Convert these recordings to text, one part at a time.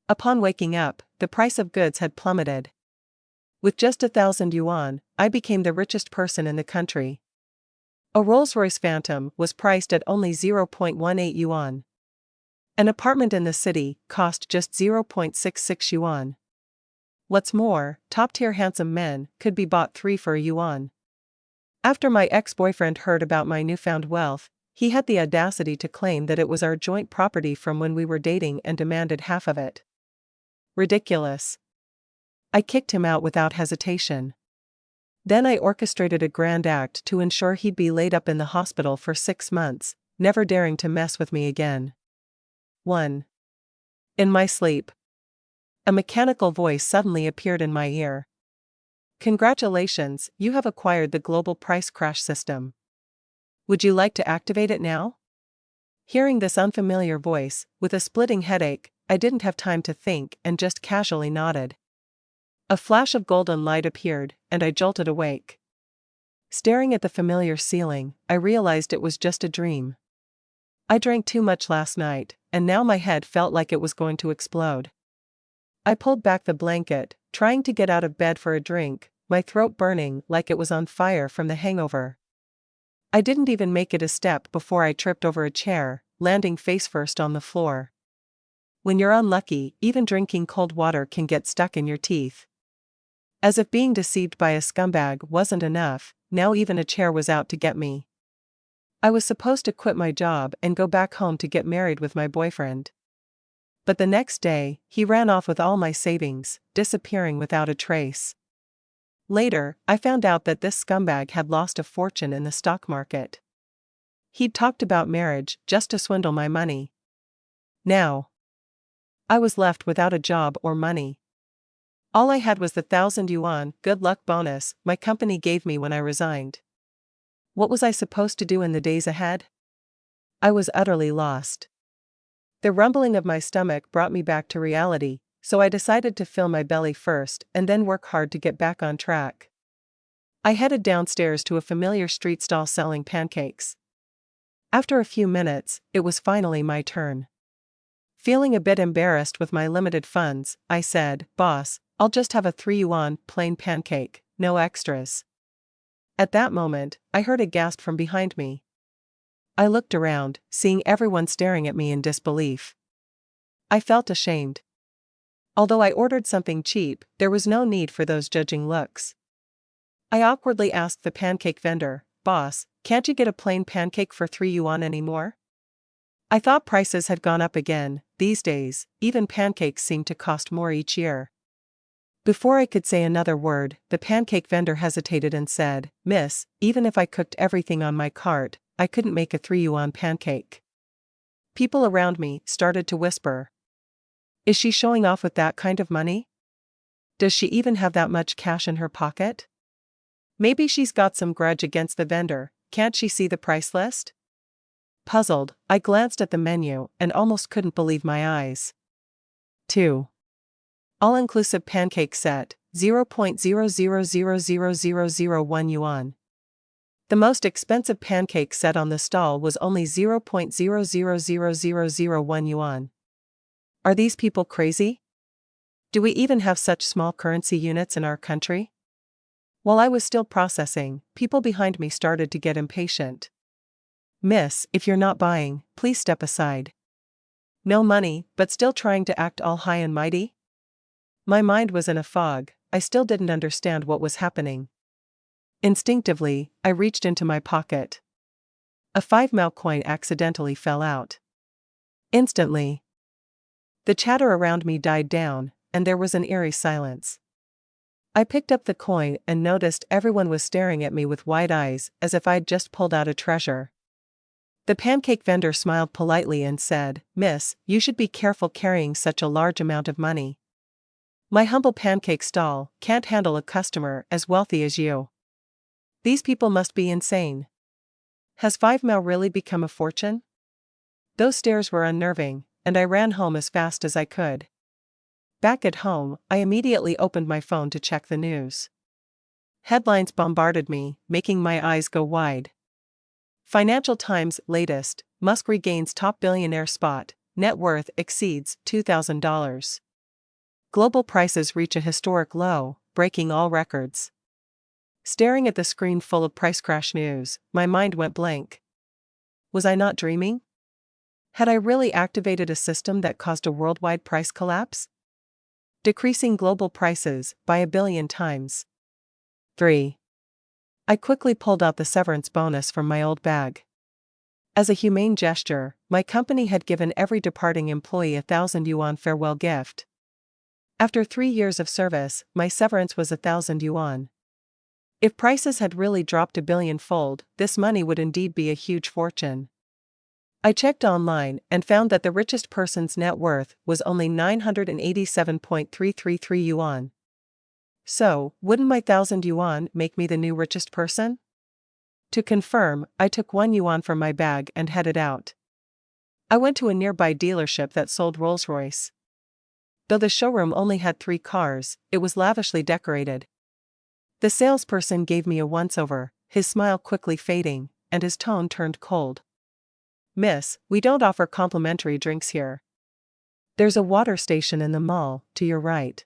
Upon waking up, the price of goods had plummeted. With just 1,000 yuan, I became the richest person in the country. A Rolls-Royce Phantom was priced at only 0.18 yuan. An apartment in the city cost just 0.66 yuan. What's more, top-tier handsome men could be bought 3 for a yuan. After my ex-boyfriend heard about my newfound wealth, he had the audacity to claim that it was our joint property from when we were dating and demanded half of it. Ridiculous. I kicked him out without hesitation. Then I orchestrated a grand act to ensure he'd be laid up in the hospital for 6 months, never daring to mess with me again. 1. In my sleep, a mechanical voice suddenly appeared in my ear. Congratulations, you have acquired the global price crash system. Would you like to activate it now? Hearing this unfamiliar voice, with a splitting headache, I didn't have time to think and just casually nodded. A flash of golden light appeared, and I jolted awake. Staring at the familiar ceiling, I realized it was just a dream. I drank too much last night, and now my head felt like it was going to explode. I pulled back the blanket, trying to get out of bed for a drink, my throat burning like it was on fire from the hangover. I didn't even make it a step before I tripped over a chair, landing face first on the floor. When you're unlucky, even drinking cold water can get stuck in your teeth. As if being deceived by a scumbag wasn't enough, now even a chair was out to get me. I was supposed to quit my job and go back home to get married with my boyfriend. But the next day, he ran off with all my savings, disappearing without a trace. Later, I found out that this scumbag had lost a fortune in the stock market. He'd talked about marriage just to swindle my money. Now, I was left without a job or money. All I had was the 1,000 yuan good luck bonus my company gave me when I resigned. What was I supposed to do in the days ahead? I was utterly lost. The rumbling of my stomach brought me back to reality, so I decided to fill my belly first and then work hard to get back on track. I headed downstairs to a familiar street stall selling pancakes. After a few minutes, it was finally my turn. Feeling a bit embarrassed with my limited funds, I said, "Boss, I'll just have a 3 yuan plain pancake, no extras." At that moment, I heard a gasp from behind me. I looked around, seeing everyone staring at me in disbelief. I felt ashamed. Although I ordered something cheap, there was no need for those judging looks. I awkwardly asked the pancake vendor, "Boss, can't you get a plain pancake for 3 yuan anymore?" I thought prices had gone up again. These days, even pancakes seem to cost more each year. Before I could say another word, the pancake vendor hesitated and said, "Miss, even if I cooked everything on my cart, I couldn't make a 3 yuan pancake." People around me started to whisper. Is she showing off with that kind of money? Does she even have that much cash in her pocket? Maybe she's got some grudge against the vendor, can't she see the price list? Puzzled, I glanced at the menu and almost couldn't believe my eyes. 2. All-inclusive pancake set, 0.00000001 yuan. The most expensive pancake set on the stall was only 0.000001 yuan. Are these people crazy? Do we even have such small currency units in our country? While I was still processing, people behind me started to get impatient. "Miss, if you're not buying, please step aside." No money, but still trying to act all high and mighty? My mind was in a fog, I still didn't understand what was happening. Instinctively, I reached into my pocket. A 5 mao coin accidentally fell out. Instantly, the chatter around me died down, and there was an eerie silence. I picked up the coin and noticed everyone was staring at me with wide eyes as if I'd just pulled out a treasure. The pancake vendor smiled politely and said, "Miss, you should be careful carrying such a large amount of money. My humble pancake stall can't handle a customer as wealthy as you. These people must be insane. Has 5 mao really become a fortune?" Those stares were unnerving, and I ran home as fast as I could. Back at home, I immediately opened my phone to check the news. Headlines bombarded me, making my eyes go wide. Financial Times latest, Musk regains top billionaire spot, net worth exceeds $2,000. Global prices reach a historic low, breaking all records. Staring at the screen full of price crash news, my mind went blank. Was I not dreaming? Had I really activated a system that caused a worldwide price collapse? Decreasing global prices by 1 billion times. 3. I quickly pulled out the severance bonus from my old bag. As a humane gesture, my company had given every departing employee 1,000 yuan farewell gift. After 3 years of service, my severance was 1,000 yuan. If prices had really dropped 1 billion-fold, this money would indeed be a huge fortune. I checked online and found that the richest person's net worth was only 987.333 yuan. So, wouldn't my 1,000 yuan make me the new richest person? To confirm, I took 1 yuan from my bag and headed out. I went to a nearby dealership that sold Rolls-Royce. Though the showroom only had 3 cars, it was lavishly decorated. The salesperson gave me a once-over, his smile quickly fading, and his tone turned cold. "Miss, we don't offer complimentary drinks here. There's a water station in the mall, to your right."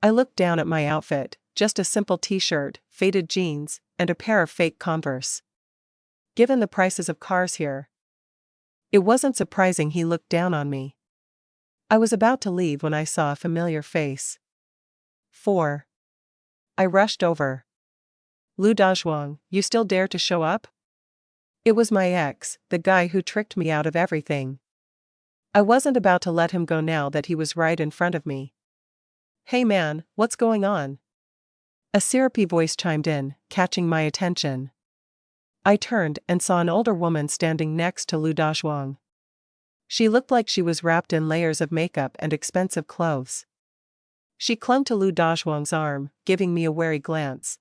I looked down at my outfit, just a simple t-shirt, faded jeans, and a pair of fake Converse. Given the prices of cars here, it wasn't surprising he looked down on me. I was about to leave when I saw a familiar face. 4. I rushed over. "Lu Dazhuang, you still dare to show up?" It was my ex, the guy who tricked me out of everything. I wasn't about to let him go now that he was right in front of me. "Hey man, what's going on?" A syrupy voice chimed in, catching my attention. I turned and saw an older woman standing next to Lu Dazhuang. She looked like she was wrapped in layers of makeup and expensive clothes. She clung to Lu Dazhuang's arm, giving me a wary glance.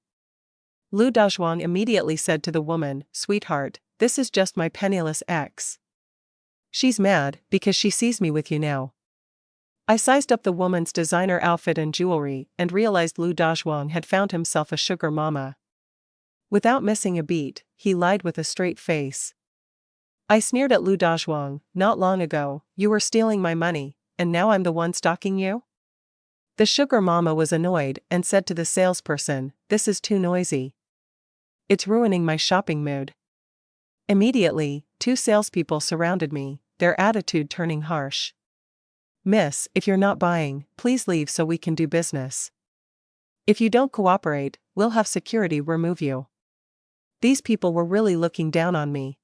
Lu Dazhuang immediately said to the woman, "Sweetheart, this is just my penniless ex. She's mad because she sees me with you now." I sized up the woman's designer outfit and jewelry and realized Lu Dazhuang had found himself a sugar mama. Without missing a beat, he lied with a straight face. I sneered at Lu Dazhuang, "Not long ago, you were stealing my money, and now I'm the one stalking you?" The sugar mama was annoyed and said to the salesperson, "This is too noisy. It's ruining my shopping mood." Immediately, 2 salespeople surrounded me, their attitude turning harsh. "Miss, if you're not buying, please leave so we can do business. If you don't cooperate, we'll have security remove you." These people were really looking down on me.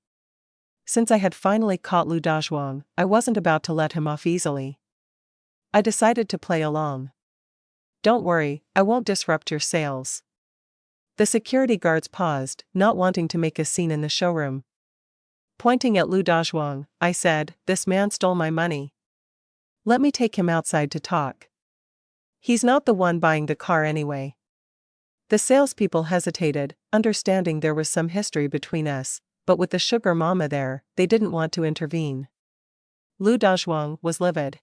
Since I had finally caught Lu Dazhuang, I wasn't about to let him off easily. I decided to play along. "Don't worry, I won't disrupt your sales." The security guards paused, not wanting to make a scene in the showroom. Pointing at Lu Dazhuang, I said, "This man stole my money. Let me take him outside to talk. He's not the one buying the car anyway." The salespeople hesitated, understanding there was some history between us, but with the sugar mama there, they didn't want to intervene. Lu Dazhuang was livid.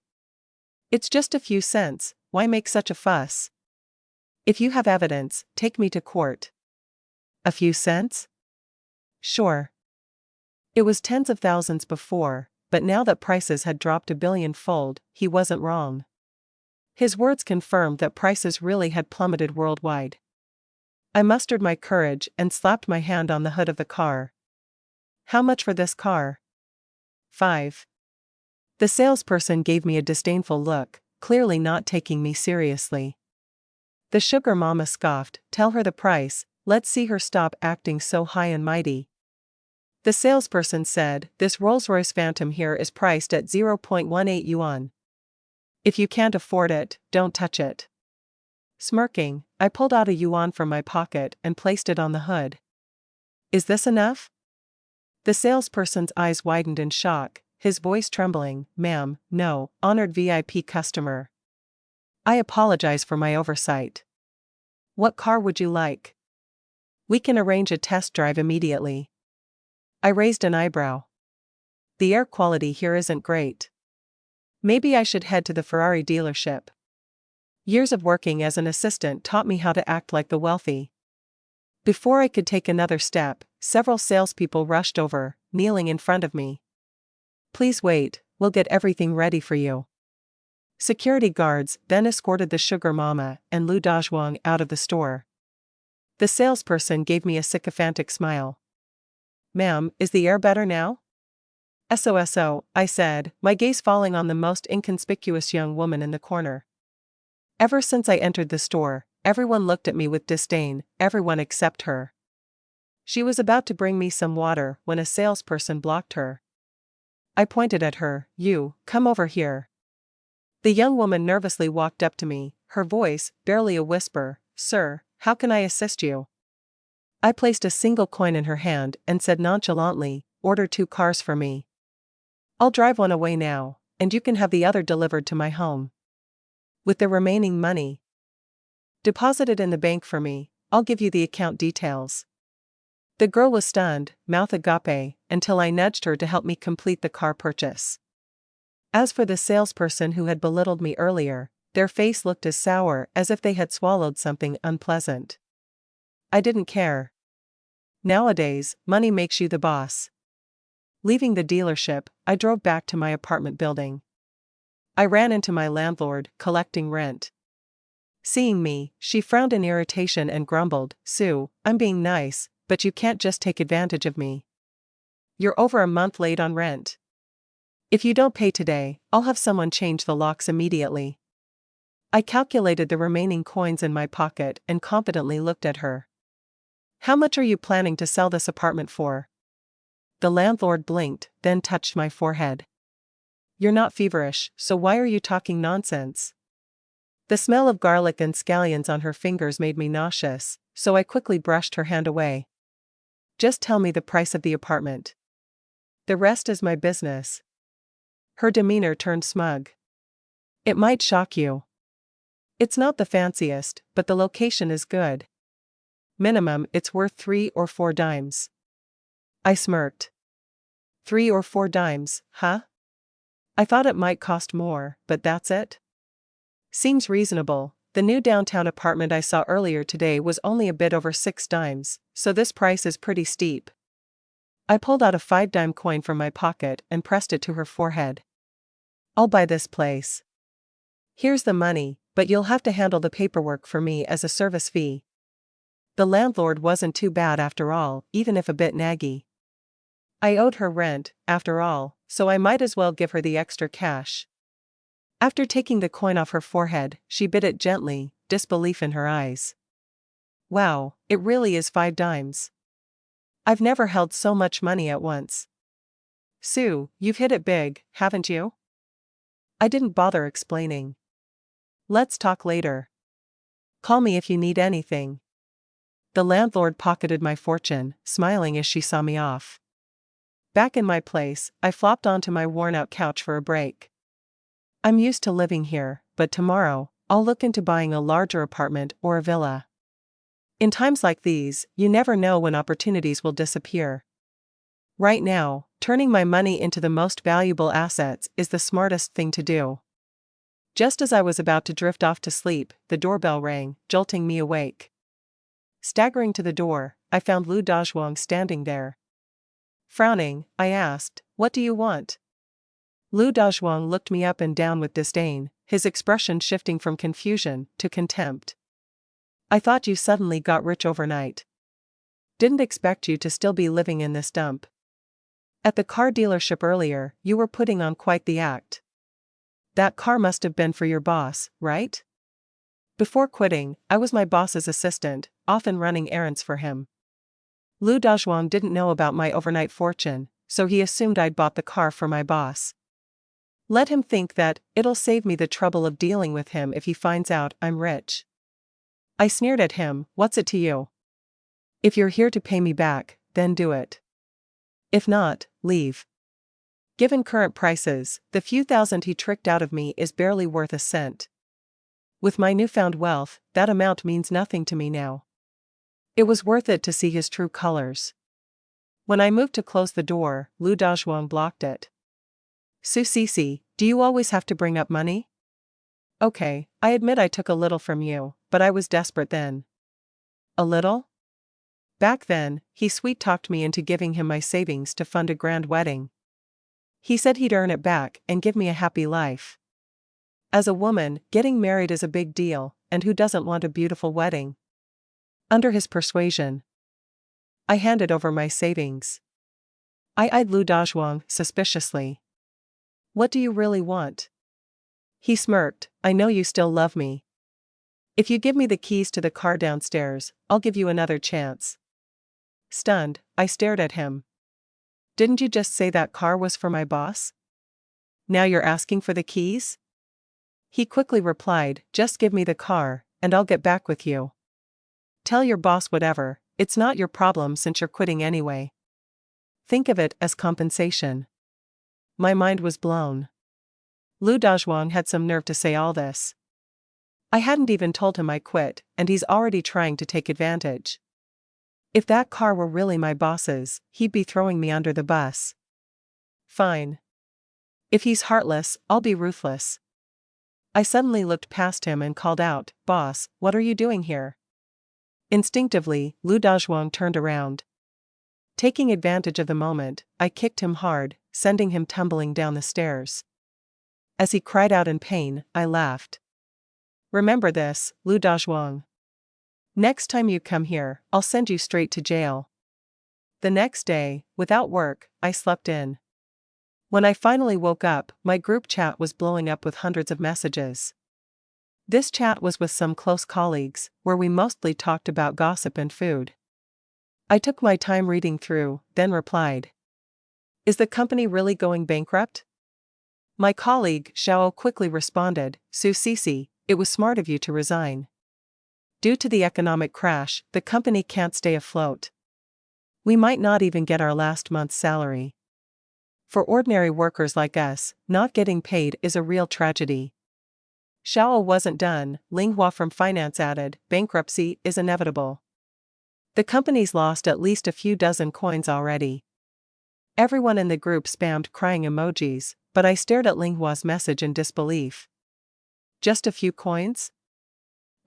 "It's just a few cents, why make such a fuss? If you have evidence, take me to court." A few cents? Sure. It was tens of thousands before, but now that prices had dropped 1 billion-fold, he wasn't wrong. His words confirmed that prices really had plummeted worldwide. I mustered my courage and slapped my hand on the hood of the car. "How much for this car?" 5. The salesperson gave me a disdainful look, clearly not taking me seriously. The sugar mama scoffed, "Tell her the price, let's see her stop acting so high and mighty." The salesperson said, "This Rolls-Royce Phantom here is priced at 0.18 yuan. If you can't afford it, don't touch it." Smirking, I pulled out a yuan from my pocket and placed it on the hood. "Is this enough?" The salesperson's eyes widened in shock, his voice trembling, "Ma'am, no, honored VIP customer. I apologize for my oversight. What car would you like? We can arrange a test drive immediately." I raised an eyebrow. "The air quality here isn't great. Maybe I should head to the Ferrari dealership." Years of working as an assistant taught me how to act like the wealthy. Before I could take another step, several salespeople rushed over, kneeling in front of me. "Please wait, we'll get everything ready for you." Security guards then escorted the sugar mama and Lu Dazhuang out of the store. The salesperson gave me a sycophantic smile. "Ma'am, is the air better now?" "SOSO," I said, my gaze falling on the most inconspicuous young woman in the corner. Ever since I entered the store, everyone looked at me with disdain, everyone except her. She was about to bring me some water when a salesperson blocked her. I pointed at her. "You, come over here." The young woman nervously walked up to me, her voice barely a whisper. "Sir, how can I assist you?" I placed a single coin in her hand and said nonchalantly, "Order 2 cars for me. I'll drive one away now, and you can have the other delivered to my home. With the remaining money deposited in the bank for me, I'll give you the account details." The girl was stunned, mouth agape, until I nudged her to help me complete the car purchase. As for the salesperson who had belittled me earlier, their face looked as sour as if they had swallowed something unpleasant. I didn't care. Nowadays, money makes you the boss. Leaving the dealership, I drove back to my apartment building. I ran into my landlord, collecting rent. Seeing me, she frowned in irritation and grumbled, "Sue, I'm being nice, but you can't just take advantage of me. You're over a month late on rent. If you don't pay today, I'll have someone change the locks immediately." I calculated the remaining coins in my pocket and confidently looked at her. "How much are you planning to sell this apartment for?" The landlord blinked, then touched my forehead. "You're not feverish, so why are you talking nonsense?" The smell of garlic and scallions on her fingers made me nauseous, so I quickly brushed her hand away. "Just tell me the price of the apartment. The rest is my business." Her demeanor turned smug. "It might shock you. It's not the fanciest, but the location is good. Minimum, it's worth 3 or 4 dimes. I smirked. 3 or 4 dimes, huh? I thought it might cost more, but that's it? Seems reasonable. The new downtown apartment I saw earlier today was only a bit over 6 dimes, so this price is pretty steep." I pulled out a 5-dime coin from my pocket and pressed it to her forehead. "I'll buy this place. Here's the money, but you'll have to handle the paperwork for me as a service fee." The landlord wasn't too bad after all, even if a bit naggy. I owed her rent, after all, so I might as well give her the extra cash. After taking the coin off her forehead, she bit it gently, disbelief in her eyes. "Wow, it really is 5 dimes. I've never held so much money at once." "Sue, you've hit it big, haven't you?" I didn't bother explaining. "Let's talk later. Call me if you need anything." The landlord pocketed my fortune, smiling as she saw me off. Back in my place, I flopped onto my worn-out couch for a break. I'm used to living here, but tomorrow, I'll look into buying a larger apartment or a villa. In times like these, you never know when opportunities will disappear. Right now, turning my money into the most valuable assets is the smartest thing to do. Just as I was about to drift off to sleep, the doorbell rang, jolting me awake. Staggering to the door, I found Lu Dazhuang standing there. Frowning, I asked, "What do you want?" Lu Dazhuang looked me up and down with disdain, his expression shifting from confusion to contempt. "I thought you suddenly got rich overnight. Didn't expect you to still be living in this dump. At the car dealership earlier, you were putting on quite the act. That car must have been for your boss, right?" Before quitting, I was my boss's assistant, often running errands for him. Lu Dazhuang didn't know about my overnight fortune, so he assumed I'd bought the car for my boss. Let him think that, it'll save me the trouble of dealing with him if he finds out I'm rich. I sneered at him, "What's it to you? If you're here to pay me back, then do it. If not, leave." Given current prices, the few thousand he tricked out of me is barely worth a cent. With my newfound wealth, that amount means nothing to me now. It was worth it to see his true colors. When I moved to close the door, Lu Dazhuang blocked it. "Su Sisi, do you always have to bring up money? Okay, I admit I took a little from you, but I was desperate then." "A little?" Back then, he sweet-talked me into giving him my savings to fund a grand wedding. He said he'd earn it back and give me a happy life. As a woman, getting married is a big deal, and who doesn't want a beautiful wedding? Under his persuasion, I handed over my savings. I eyed Lu Dazhuang suspiciously. What do you really want? He smirked. I know you still love me. If you give me the keys to the car downstairs, I'll give you another chance. Stunned, I stared at him. Didn't you just say that car was for my boss? Now you're asking for the keys? He quickly replied, just give me the car, and I'll get back with you. Tell your boss whatever, it's not your problem since you're quitting anyway. Think of it as compensation. My mind was blown. Lu Dazhuang had some nerve to say all this. I hadn't even told him I quit, and he's already trying to take advantage. If that car were really my boss's, he'd be throwing me under the bus. Fine. If he's heartless, I'll be ruthless. I suddenly looked past him and called out, Boss, what are you doing here? Instinctively, Lu Dazhuang turned around. Taking advantage of the moment, I kicked him hard, sending him tumbling down the stairs. As he cried out in pain, I laughed. Remember this, Lu Dazhuang. Next time you come here, I'll send you straight to jail. The next day, without work, I slept in. When I finally woke up, my group chat was blowing up with hundreds of messages. This chat was with some close colleagues, where we mostly talked about gossip and food. I took my time reading through, then replied. Is the company really going bankrupt? My colleague, Xiao, quickly responded, Su Sisi, it was smart of you to resign. Due to the economic crash, the company can't stay afloat. We might not even get our last month's salary. For ordinary workers like us, not getting paid is a real tragedy. Xiao wasn't done. Ling Hua from finance added, bankruptcy is inevitable. The company's lost at least a few dozen coins already. Everyone in the group spammed crying emojis, but I stared at Ling Hua's message in disbelief. Just a few coins?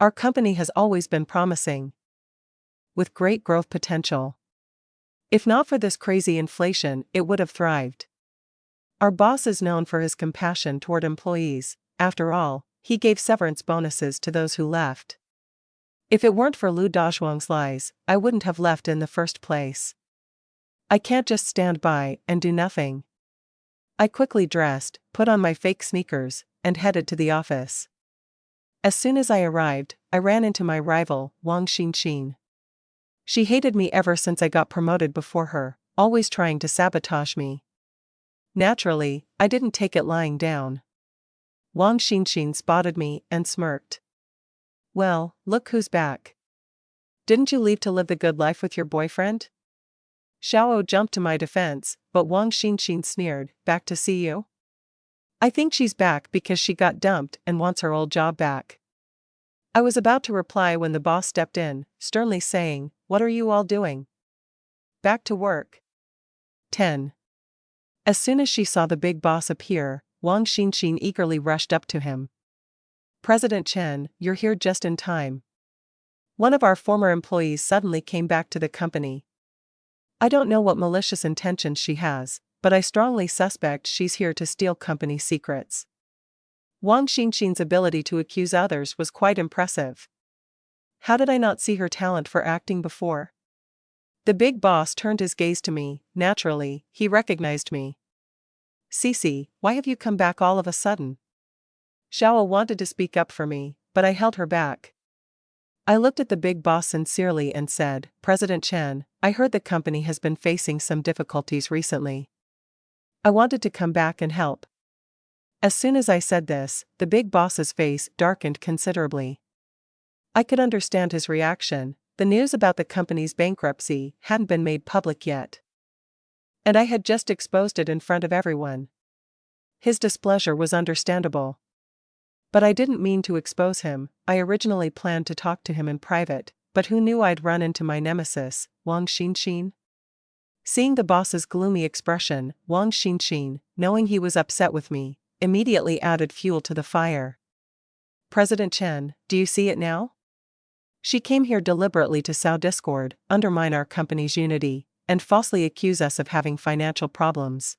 Our company has always been promising, with great growth potential. If not for this crazy inflation, it would have thrived. Our boss is known for his compassion toward employees. After all, he gave severance bonuses to those who left. If it weren't for Lu Dazhuang's lies, I wouldn't have left in the first place. I can't just stand by and do nothing. I quickly dressed, put on my fake sneakers, and headed to the office. As soon as I arrived, I ran into my rival, Wang Xinxin. She hated me ever since I got promoted before her, always trying to sabotage me. Naturally, I didn't take it lying down. Wang Xinxin spotted me and smirked. Well, look who's back. Didn't you leave to live the good life with your boyfriend? Xiao jumped to my defense, but Wang Xinxin sneered, back to see you? I think she's back because she got dumped and wants her old job back. I was about to reply when the boss stepped in, sternly saying, What are you all doing? Back to work. 10. As soon as she saw the big boss appear, Wang Xinxin eagerly rushed up to him. President Chen, you're here just in time. One of our former employees suddenly came back to the company. I don't know what malicious intentions she has, but I strongly suspect she's here to steal company secrets. Wang Xinxin's ability to accuse others was quite impressive. How did I not see her talent for acting before? The big boss turned his gaze to me. Naturally, he recognized me. Sisi, why have you come back all of a sudden? Xiao wanted to speak up for me, but I held her back. I looked at the big boss sincerely and said, President Chen, I heard the company has been facing some difficulties recently. I wanted to come back and help. As soon as I said this, the big boss's face darkened considerably. I could understand his reaction. The news about the company's bankruptcy hadn't been made public yet. And I had just exposed it in front of everyone. His displeasure was understandable. But I didn't mean to expose him. I originally planned to talk to him in private, but who knew I'd run into my nemesis, Wang Xinxin? Seeing the boss's gloomy expression, Wang Xinxin, knowing he was upset with me, immediately added fuel to the fire. President Chen, do you see it now? She came here deliberately to sow discord, undermine our company's unity, and falsely accuse us of having financial problems.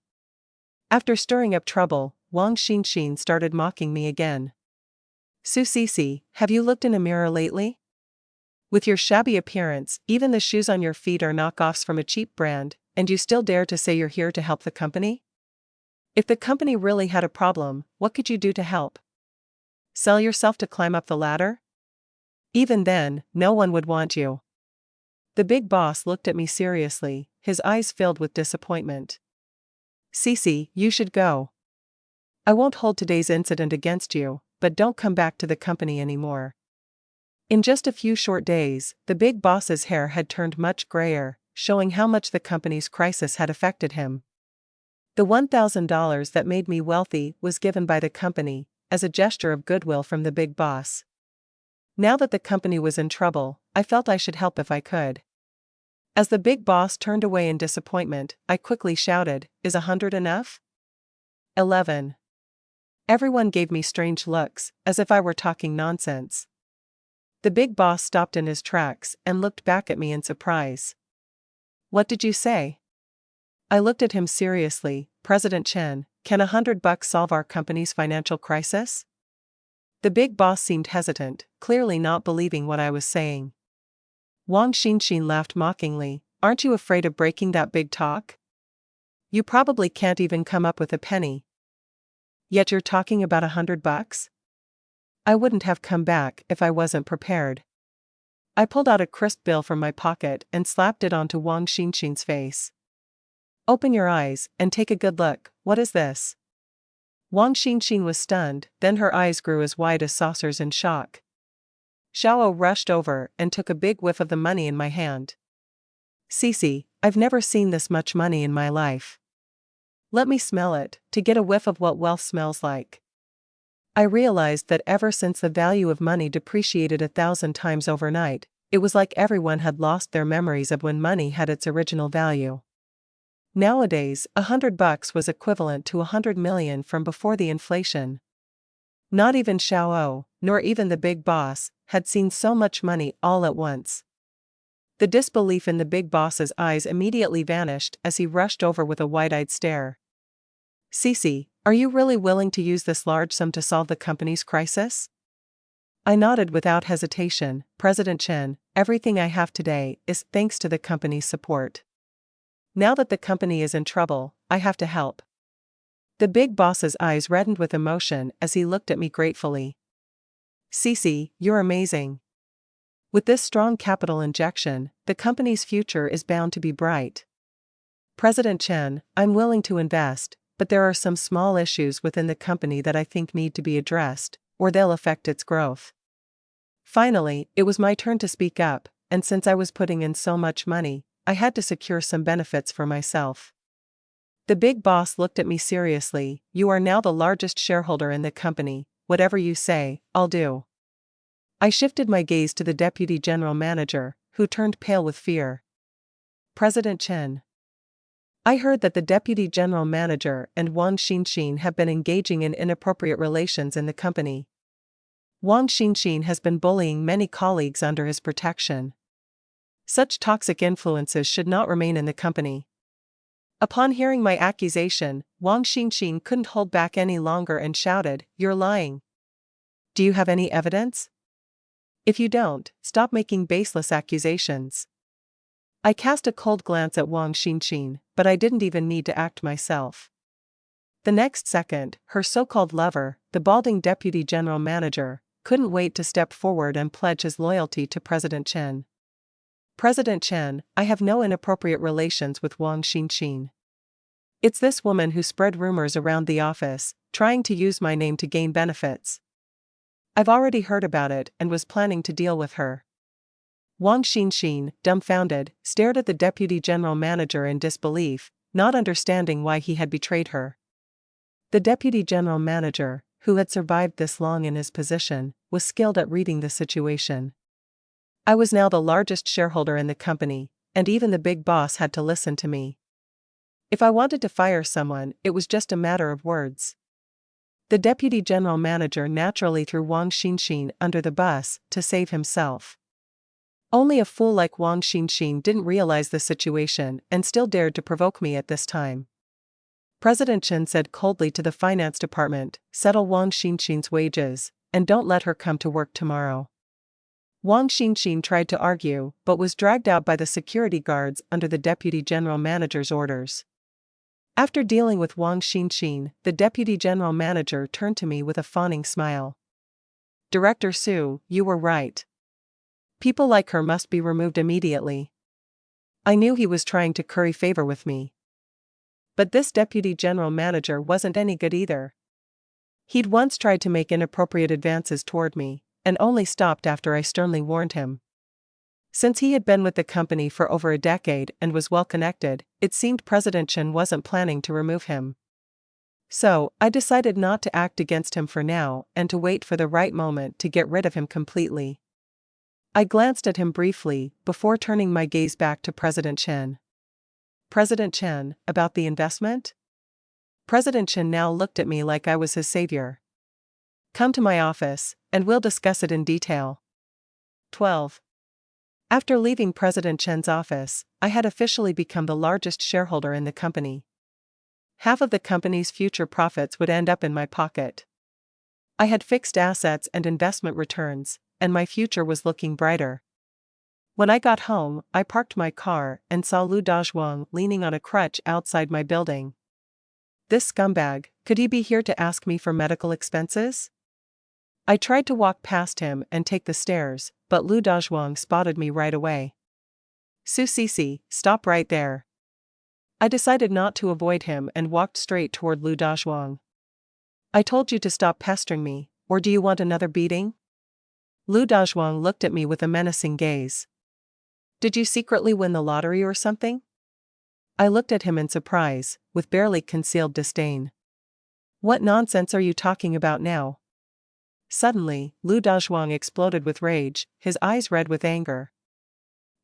After stirring up trouble, Wang Xinxin started mocking me again. Cece, have you looked in a mirror lately? With your shabby appearance, even the shoes on your feet are knockoffs from a cheap brand, and you still dare to say you're here to help the company? If the company really had a problem, what could you do to help? Sell yourself to climb up the ladder? Even then, no one would want you. The big boss looked at me seriously, his eyes filled with disappointment. Cece, you should go. I won't hold today's incident against you, but don't come back to the company anymore. In just a few short days, the big boss's hair had turned much grayer, showing how much the company's crisis had affected him. The $1,000 that made me wealthy was given by the company, as a gesture of goodwill from the big boss. Now that the company was in trouble, I felt I should help if I could. As the big boss turned away in disappointment, I quickly shouted, "Is 100 enough?" 11. Everyone gave me strange looks, as if I were talking nonsense. The big boss stopped in his tracks and looked back at me in surprise. "What did you say?" I looked at him seriously. "President Chen, can $100 solve our company's financial crisis?" The big boss seemed hesitant, clearly not believing what I was saying. Wang Xinxin laughed mockingly. "Aren't you afraid of breaking that big talk? You probably can't even come up with a penny. Yet you're talking about $100? I wouldn't have come back if I wasn't prepared." I pulled out a crisp bill from my pocket and slapped it onto Wang Xinxin's face. "Open your eyes and take a good look. What is this?" Wang Xinxin was stunned, then her eyes grew as wide as saucers in shock. Xiao rushed over and took a big whiff of the money in my hand. "Cece, I've never seen this much money in my life. Let me smell it, to get a whiff of what wealth smells like." I realized that ever since the value of money depreciated 1,000 times overnight, it was like everyone had lost their memories of when money had its original value. Nowadays, $100 was equivalent to 100 million from before the inflation. Not even Xiao, nor even the big boss, had seen so much money all at once. The disbelief in the big boss's eyes immediately vanished as he rushed over with a wide-eyed stare. "Cece, are you really willing to use this large sum to solve the company's crisis?" I nodded without hesitation. "President Chen, everything I have today is thanks to the company's support. Now that the company is in trouble, I have to help." The big boss's eyes reddened with emotion as he looked at me gratefully. "Cece, you're amazing. With this strong capital injection, the company's future is bound to be bright. President Chen, I'm willing to invest, but there are some small issues within the company that I think need to be addressed, or they'll affect its growth." Finally, it was my turn to speak up, and since I was putting in so much money, I had to secure some benefits for myself. The big boss looked at me seriously. "You are now the largest shareholder in the company. Whatever you say, I'll do." I shifted my gaze to the deputy general manager, who turned pale with fear. "President Chen, I heard that the deputy general manager and Wang Xinxin have been engaging in inappropriate relations in the company. Wang Xinxin has been bullying many colleagues under his protection. Such toxic influences should not remain in the company." Upon hearing my accusation, Wang Xinxin couldn't hold back any longer and shouted, "You're lying. Do you have any evidence? If you don't, stop making baseless accusations." I cast a cold glance at Wang Xinxin, but I didn't even need to act myself. The next second, her so-called lover, the balding deputy general manager, couldn't wait to step forward and pledge his loyalty to President Chen. "President Chen, I have no inappropriate relations with Wang Xinxin. It's this woman who spread rumors around the office, trying to use my name to gain benefits. I've already heard about it and was planning to deal with her." Wang Xinxin, dumbfounded, stared at the deputy general manager in disbelief, not understanding why he had betrayed her. The deputy general manager, who had survived this long in his position, was skilled at reading the situation. I was now the largest shareholder in the company, and even the big boss had to listen to me. If I wanted to fire someone, it was just a matter of words. The deputy general manager naturally threw Wang Xinxin under the bus to save himself. Only a fool like Wang Xinxin didn't realize the situation and still dared to provoke me at this time. President Chen said coldly to the finance department, "Settle Wang Xinxin's wages, and don't let her come to work tomorrow." Wang Xinxin tried to argue but was dragged out by the security guards under the deputy general manager's orders. After dealing with Wang Xinxin, the deputy general manager turned to me with a fawning smile. "Director Su, you were right. People like her must be removed immediately." I knew he was trying to curry favor with me. But this deputy general manager wasn't any good either. He'd once tried to make inappropriate advances toward me, and only stopped after I sternly warned him. Since he had been with the company for over a decade and was well connected, it seemed President Chen wasn't planning to remove him. So, I decided not to act against him for now and to wait for the right moment to get rid of him completely. I glanced at him briefly before turning my gaze back to President Chen. "President Chen, about the investment?" President Chen now looked at me like I was his savior. "Come to my office, and we'll discuss it in detail." 12. After leaving President Chen's office, I had officially become the largest shareholder in the company. Half of the company's future profits would end up in my pocket. I had fixed assets and investment returns, and my future was looking brighter. When I got home, I parked my car and saw Lu Dazhuang leaning on a crutch outside my building. This scumbag, could he be here to ask me for medical expenses? I tried to walk past him and take the stairs, but Lu Dazhuang spotted me right away. "Su Cece, stop right there." I decided not to avoid him and walked straight toward Lu Dazhuang. "I told you to stop pestering me, or do you want another beating?" Lu Dazhuang looked at me with a menacing gaze. "Did you secretly win the lottery or something?" I looked at him in surprise, with barely concealed disdain. "What nonsense are you talking about now?" Suddenly, Lu Dazhuang exploded with rage, his eyes red with anger.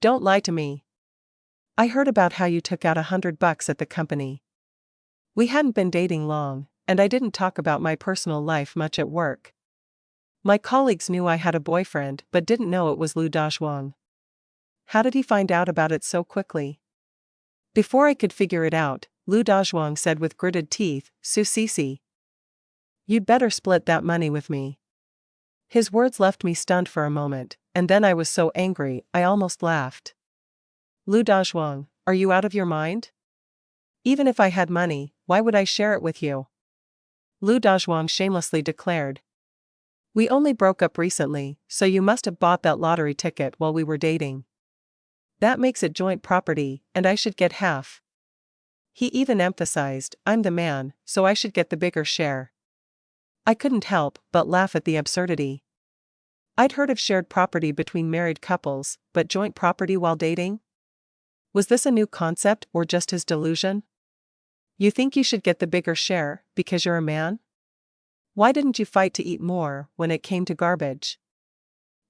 "Don't lie to me. I heard about how you took out $100 at the company. We hadn't been dating long, and I didn't talk about my personal life much at work. My colleagues knew I had a boyfriend but didn't know it was Lu Dazhuang. How did he find out about it so quickly?" Before I could figure it out, Lu Dazhuang said with gritted teeth, "Su Cece, you'd better split that money with me." His words left me stunned for a moment, and then I was so angry I almost laughed. "Lu Dazhuang, are you out of your mind? Even if I had money, why would I share it with you?" Lu Dazhuang shamelessly declared. "We only broke up recently, so you must have bought that lottery ticket while we were dating. That makes it joint property, and I should get half." He even emphasized, "I'm the man, so I should get the bigger share." I couldn't help but laugh at the absurdity. I'd heard of shared property between married couples, but joint property while dating? Was this a new concept or just his delusion? "You think you should get the bigger share because you're a man? Why didn't you fight to eat more when it came to garbage?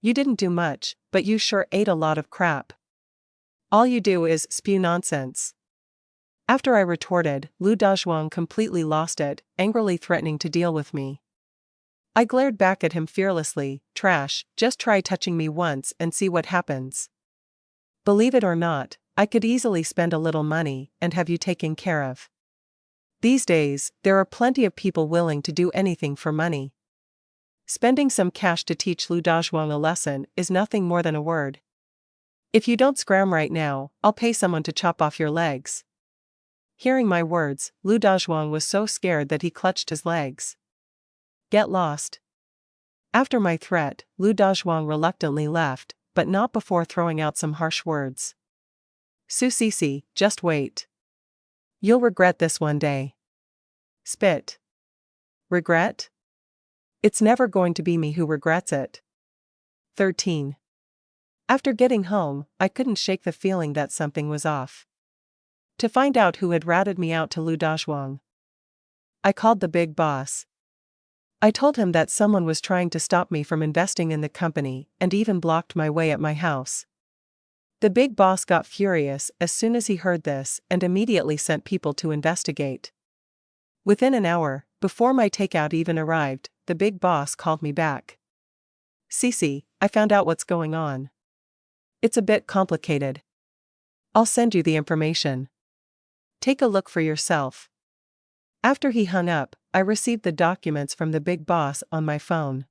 You didn't do much, but you sure ate a lot of crap. All you do is spew nonsense." After I retorted, Lu Dazhuang completely lost it, angrily threatening to deal with me. I glared back at him fearlessly, "Trash, just try touching me once and see what happens. Believe it or not, I could easily spend a little money and have you taken care of." These days, there are plenty of people willing to do anything for money. Spending some cash to teach Lu Dazhuang a lesson is nothing more than a word. "If you don't scram right now, I'll pay someone to chop off your legs." Hearing my words, Lu Dazhuang was so scared that he clutched his legs. "Get lost." After my threat, Lu Dazhuang reluctantly left, but not before throwing out some harsh words. "Su Cece, just wait. You'll regret this one day." Spit. Regret? It's never going to be me who regrets it. 13. After getting home, I couldn't shake the feeling that something was off. To find out who had ratted me out to Lu Dazhuang, I called the big boss. I told him that someone was trying to stop me from investing in the company and even blocked my way at my house. The big boss got furious as soon as he heard this and immediately sent people to investigate. Within an hour, before my takeout even arrived, the big boss called me back. "Cece, I found out what's going on. It's a bit complicated. I'll send you the information. Take a look for yourself." After he hung up, I received the documents from the big boss on my phone.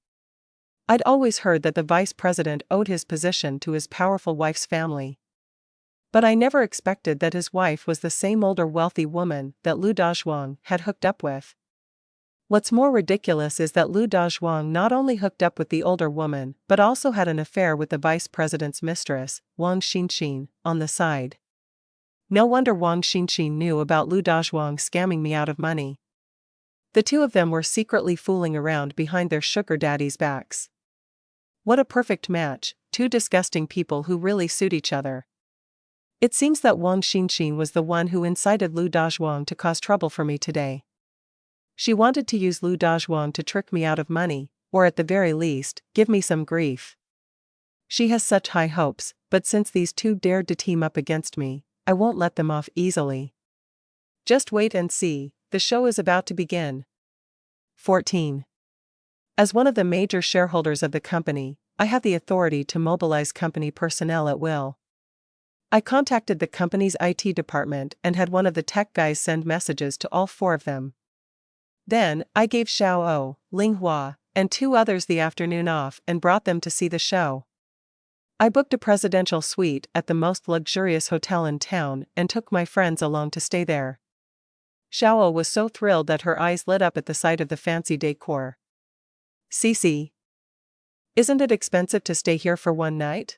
I'd always heard that the vice president owed his position to his powerful wife's family. But I never expected that his wife was the same older wealthy woman that Lu Dazhuang had hooked up with. What's more ridiculous is that Lu Dazhuang not only hooked up with the older woman but also had an affair with the vice president's mistress, Wang Xinxin, on the side. No wonder Wang Xinxin knew about Lu Dazhuang scamming me out of money. The two of them were secretly fooling around behind their sugar daddies' backs. What a perfect match, two disgusting people who really suit each other. It seems that Wang Xinxin was the one who incited Lu Dazhuang to cause trouble for me today. She wanted to use Lu Dazhuang to trick me out of money, or at the very least, give me some grief. She has such high hopes, but since these two dared to team up against me, I won't let them off easily. Just wait and see, the show is about to begin. 14. As one of the major shareholders of the company, I have the authority to mobilize company personnel at will. I contacted the company's IT department and had one of the tech guys send messages to all four of them. Then, I gave Xiao, Ling Hua, and two others the afternoon off and brought them to see the show. I booked a presidential suite at the most luxurious hotel in town and took my friends along to stay there. Xiao was so thrilled that her eyes lit up at the sight of the fancy decor. Cici, isn't it expensive to stay here for one night?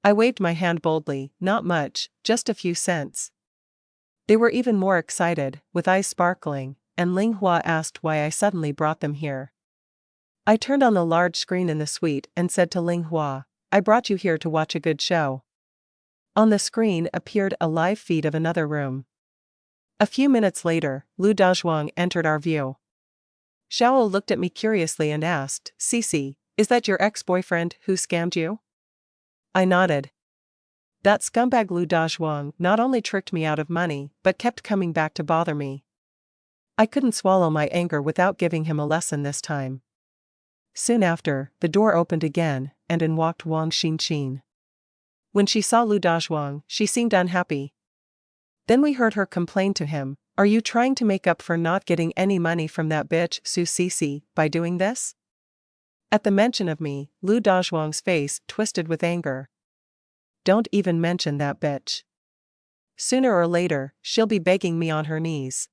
I waved my hand boldly, not much, just a few cents. They were even more excited, with eyes sparkling, and Ling Hua asked why I suddenly brought them here. I turned on the large screen in the suite and said to Ling Hua, I brought you here to watch a good show. On the screen appeared a live feed of another room. A few minutes later, Lu Dazhuang entered our view. Xiao looked at me curiously and asked, Cici, is that your ex-boyfriend who scammed you? I nodded. That scumbag Lu Dazhuang not only tricked me out of money but kept coming back to bother me. I couldn't swallow my anger without giving him a lesson this time. Soon after, the door opened again, and in walked Wang Xinxin. When she saw Lu Dazhuang, she seemed unhappy. Then we heard her complain to him, Are you trying to make up for not getting any money from that bitch Su Cici by doing this? At the mention of me, Lu Dazhuang's face twisted with anger. Don't even mention that bitch. Sooner or later, she'll be begging me on her knees.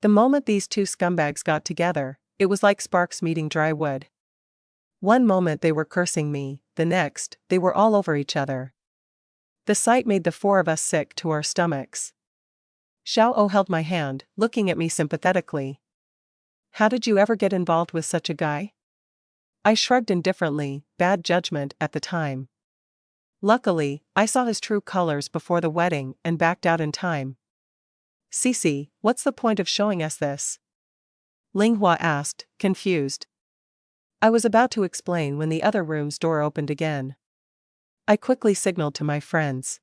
The moment these two scumbags got together, it was like sparks meeting dry wood. One moment they were cursing me, the next, they were all over each other. The sight made the four of us sick to our stomachs. Xiao held my hand, looking at me sympathetically. How did you ever get involved with such a guy? I shrugged indifferently, bad judgment at the time. Luckily, I saw his true colors before the wedding and backed out in time. Cici, what's the point of showing us this? Ling Hua asked, confused. I was about to explain when the other room's door opened again. I quickly signaled to my friends.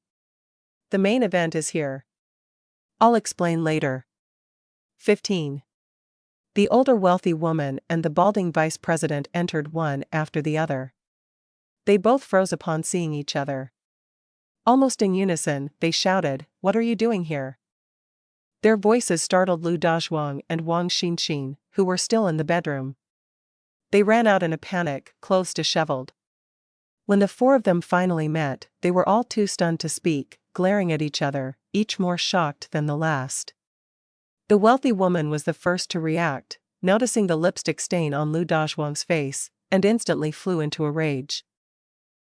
The main event is here. I'll explain later. 15. The older wealthy woman and the balding vice president entered one after the other. They both froze upon seeing each other. Almost in unison, they shouted, What are you doing here? Their voices startled Lu Dazhuang and Wang Xinxin, who were still in the bedroom. They ran out in a panic, clothes disheveled. When the four of them finally met, they were all too stunned to speak, glaring at each other, each more shocked than the last. The wealthy woman was the first to react, noticing the lipstick stain on Lu Dazhuang's face, and instantly flew into a rage.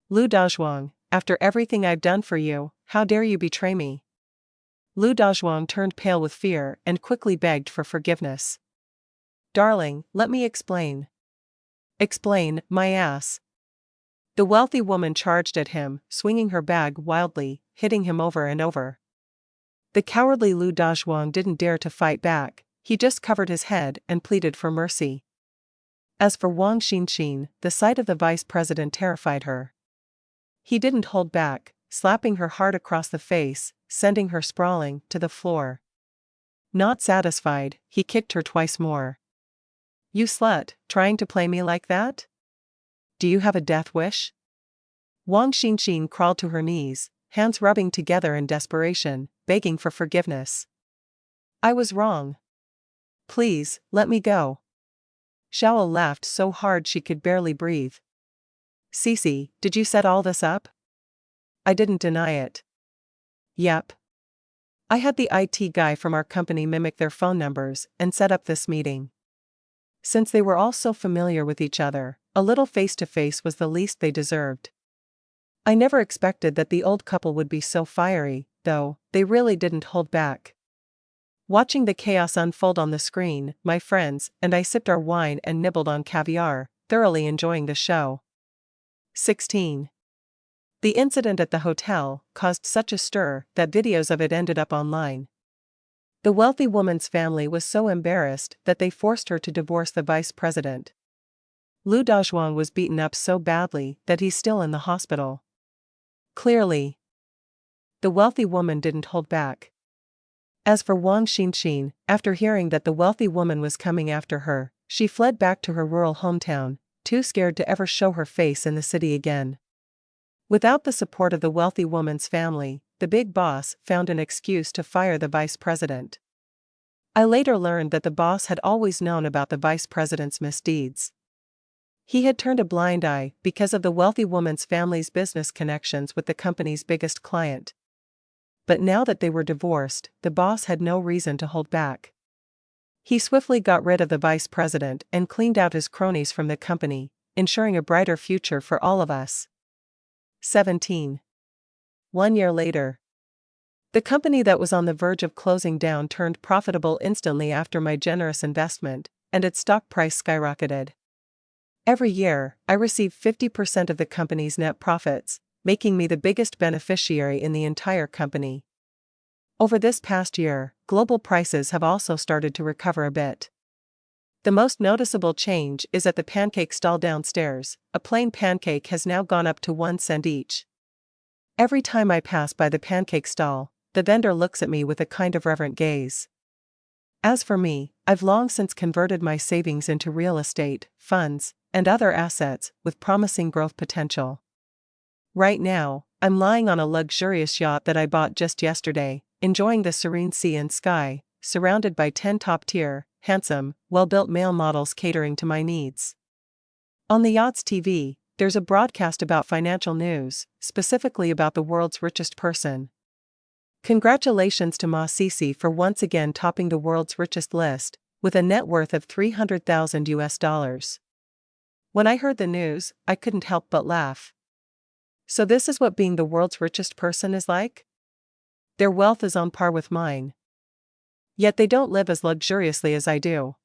Lu Dazhuang, after everything I've done for you, how dare you betray me? Lu Dazhuang turned pale with fear and quickly begged for forgiveness. Darling, let me explain. Explain, my ass. The wealthy woman charged at him, swinging her bag wildly, hitting him over and over. The cowardly Lu Dazhuang didn't dare to fight back, he just covered his head and pleaded for mercy. As for Wang Xinxin, the sight of the vice president terrified her. He didn't hold back, slapping her hard across the face, sending her sprawling to the floor. Not satisfied, he kicked her twice more. You slut, trying to play me like that? Do you have a death wish? Wang Xinxin crawled to her knees, hands rubbing together in desperation, begging for forgiveness. I was wrong. Please, let me go. Xiao laughed so hard she could barely breathe. Cece, did you set all this up? I didn't deny it. Yep. I had the IT guy from our company mimic their phone numbers and set up this meeting. Since they were all so familiar with each other, a little face-to-face was the least they deserved. I never expected that the old couple would be so fiery, though. They really didn't hold back. Watching the chaos unfold on the screen, my friends and I sipped our wine and nibbled on caviar, thoroughly enjoying the show. 16. The incident at the hotel caused such a stir that videos of it ended up online. The wealthy woman's family was so embarrassed that they forced her to divorce the vice president. Lu Dazhuang was beaten up so badly that he's still in the hospital. Clearly, the wealthy woman didn't hold back. As for Wang Xinxin, after hearing that the wealthy woman was coming after her, she fled back to her rural hometown, too scared to ever show her face in the city again. Without the support of the wealthy woman's family, the big boss found an excuse to fire the vice president. I later learned that the boss had always known about the vice president's misdeeds. He had turned a blind eye because of the wealthy woman's family's business connections with the company's biggest client. But now that they were divorced, the boss had no reason to hold back. He swiftly got rid of the vice president and cleaned out his cronies from the company, ensuring a brighter future for all of us. 17. 1 year later. The company that was on the verge of closing down turned profitable instantly after my generous investment, and its stock price skyrocketed. Every year, I receive 50% of the company's net profits, making me the biggest beneficiary in the entire company. Over this past year, global prices have also started to recover a bit. The most noticeable change is at the pancake stall downstairs. A plain pancake has now gone up to 1 cent each. Every time I pass by the pancake stall, the vendor looks at me with a kind of reverent gaze. As for me, I've long since converted my savings into real estate, funds, and other assets with promising growth potential. Right now, I'm lying on a luxurious yacht that I bought just yesterday, enjoying the serene sea and sky, surrounded by 10 top-tier, handsome, well-built male models catering to my needs. On the yacht's TV, there's a broadcast about financial news, specifically about the world's richest person. Congratulations to Ma Sisi for once again topping the world's richest list, with a net worth of $300,000. When I heard the news, I couldn't help but laugh. So this is what being the world's richest person is like? Their wealth is on par with mine. Yet they don't live as luxuriously as I do.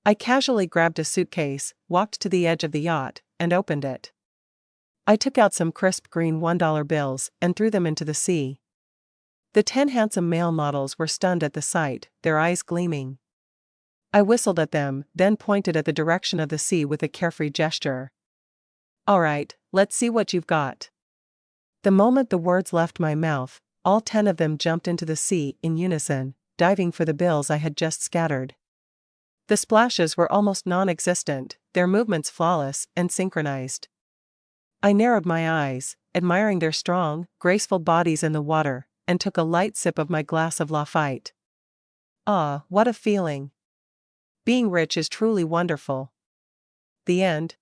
I casually grabbed a suitcase, walked to the edge of the yacht, and opened it. I took out some crisp green $1 bills and threw them into the sea. The 10 handsome male models were stunned at the sight, their eyes gleaming. I whistled at them, then pointed at the direction of the sea with a carefree gesture. Alright, let's see what you've got. The moment the words left my mouth, all 10 of them jumped into the sea in unison, diving for the bills I had just scattered. The splashes were almost non-existent, their movements flawless and synchronized. I narrowed my eyes, admiring their strong, graceful bodies in the water, and took a light sip of my glass of Lafite. Ah, what a feeling! Being rich is truly wonderful. The end.